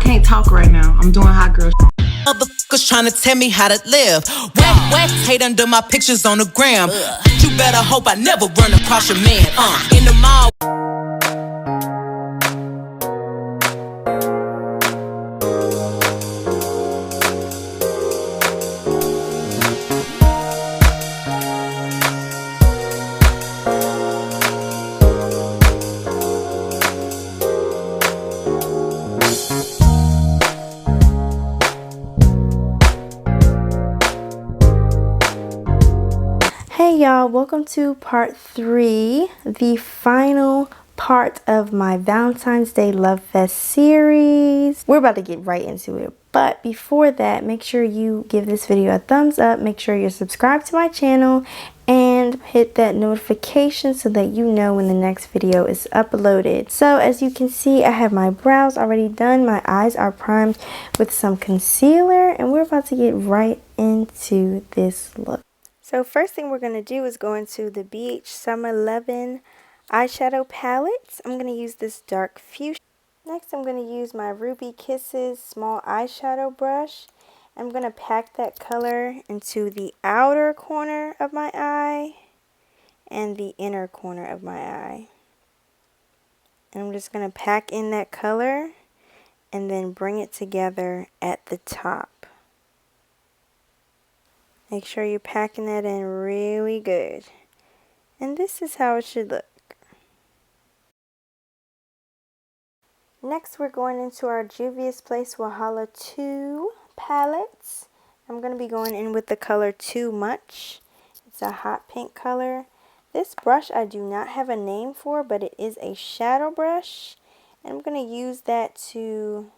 can't talk right now. I'm doing hot girl. Motherfuckers trying to tell me how to live. Whack, hate under my pictures on the gram. You better hope I never run across your man. In the mall. Hey y'all, welcome to part 3, the final part of my Valentine's Day Lovefest series. We're about to get right into it, but before that, make sure you give this video a thumbs up, make sure you're subscribed to my channel, and hit that notification so that you know when the next video is uploaded. So as you can see, I have my brows already done, my eyes are primed with some concealer, and we're about to get right into this look. So first thing we're going to do is go into the BH Summer 11 eyeshadow palette. I'm going to use this dark fuchsia. Next I'm going to use my Ruby Kisses small eyeshadow brush. I'm going to pack that color into the outer corner of my eye and the inner corner of my eye. And I'm just going to pack in that color and then bring it together at the top. Make sure you're packing that in really good. And this is how it should look. Next we're going into our Juvia's Place Walhalla 2 palettes. I'm going to be going in with the color Too Much. It's a hot pink color. This brush I do not have a name for, but it is a shadow brush. And I'm going to use that to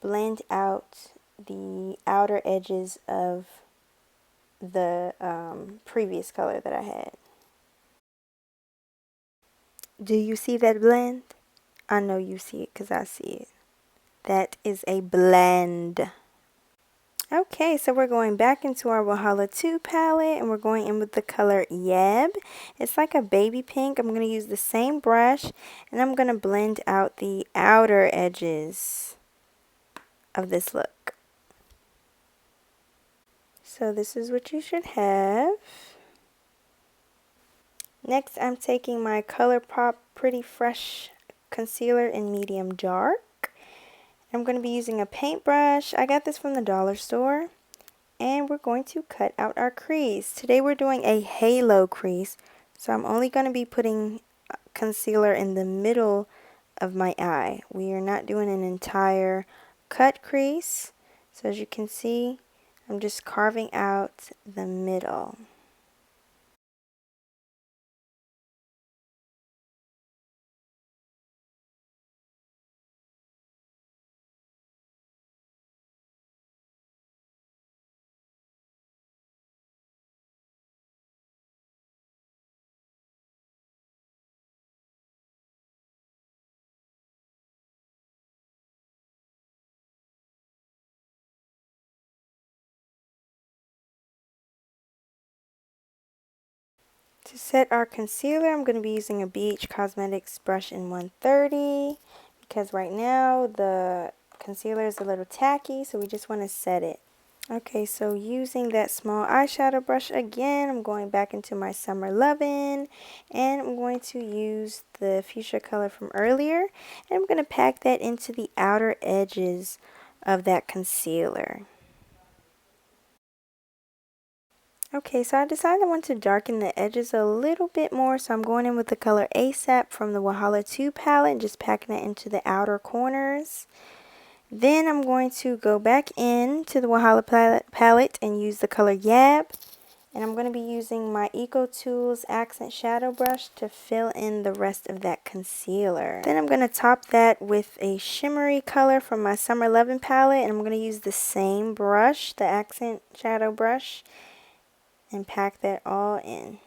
blend out the outer edges of the previous color that I had. Do you see that blend? I know you see it because I see it. That is a blend. Okay, so we're going back into our Walhalla 2 palette and we're going in with the color Yeb. It's like a baby pink. I'm going to use the same brush and I'm going to blend out the outer edges of this look. So this is what you should have. Next, I'm taking my ColourPop Pretty Fresh concealer in medium dark. I'm going to be using a paintbrush. I got this from the dollar store. And we're going to cut out our crease. Today we're doing a halo crease. So I'm only going to be putting concealer in the middle of my eye. We are not doing an entire cut crease. So as you can see, I'm just carving out the middle. To set our concealer, I'm going to be using a BH Cosmetics brush in 130 because right now the concealer is a little tacky, so we just want to set it. Okay, so using that small eyeshadow brush again, I'm going back into my Summer Lovin' and I'm going to use the fuchsia color from earlier and I'm going to pack that into the outer edges of that concealer. Okay, so I decided I want to darken the edges a little bit more, so I'm going in with the color ASAP from the Walhalla 2 palette and just packing it into the outer corners. Then I'm going to go back in to the Walhalla palette and use the color Yab. And I'm going to be using my Eco Tools Accent Shadow Brush to fill in the rest of that concealer. Then I'm going to top that with a shimmery color from my Summer Lovin' palette. And I'm going to use the same brush, the Accent Shadow Brush, and pack that all in.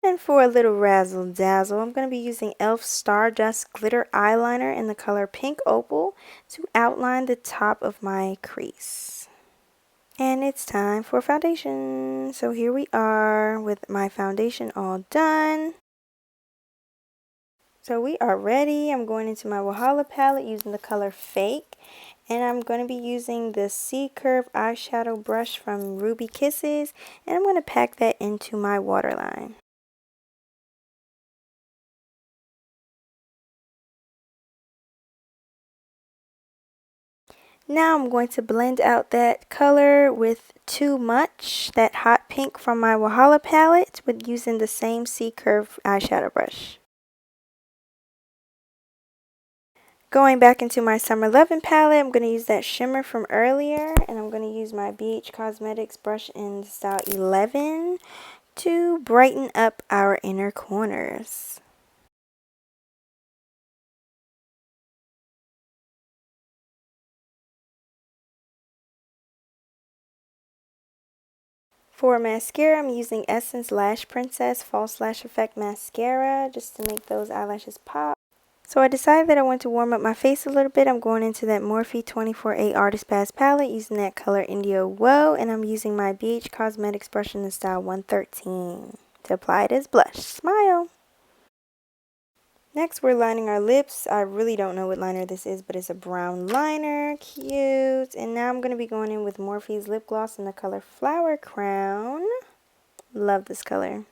And for a little razzle dazzle, I'm going to be using e.l.f. Stardust Glitter Eyeliner in the color Pink Opal to outline the top of my crease. And it's time for foundation. So here we are with my foundation all done. So we are ready. I'm going into my Wahala palette using the color Fake. And I'm going to be using the C-Curve eyeshadow brush from Ruby Kisses. And I'm going to pack that into my waterline. Now I'm going to blend out that color with Too Much, that hot pink from my Wahala palette, with using the same C-Curve eyeshadow brush. Going back into my Summer Lovin' palette, I'm going to use that shimmer from earlier, and I'm going to use my BH Cosmetics brush in style 11 to brighten up our inner corners. For mascara, I'm using Essence Lash Princess False Lash Effect Mascara just to make those eyelashes pop. So I decided that I want to warm up my face a little bit. I'm going into that Morphe 24A Artist Pass palette using that color Indio Woe, and I'm using my BH Cosmetics brush in the style 113 to apply it as blush. Smile! Next, we're lining our lips. I really don't know what liner this is, but it's a brown liner. Cute! And now I'm going to be going in with Morphe's lip gloss in the color Flower Crown. Love this color.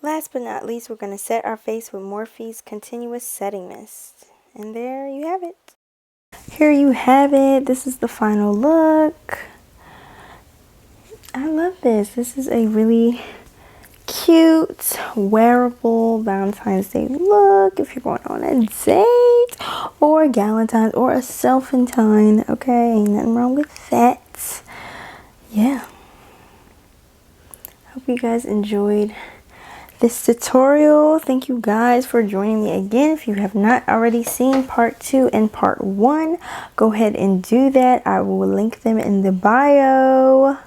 Last but not least, we're going to set our face with Morphe's Continuous Setting Mist. And there you have it. Here you have it. This is the final look. I love this. This is a really cute, wearable Valentine's Day look if you're going on a date or a Galentine's or a self-intine. Okay, ain't nothing wrong with that. Yeah. Hope you guys enjoyed this tutorial. Thank you guys for joining me again. If you have not already seen part 2 and part 1, go ahead and do that. I will link them in the bio.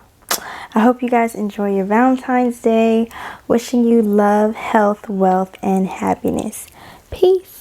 I hope you guys enjoy your Valentine's Day. Wishing you love, health, wealth, and happiness. Peace.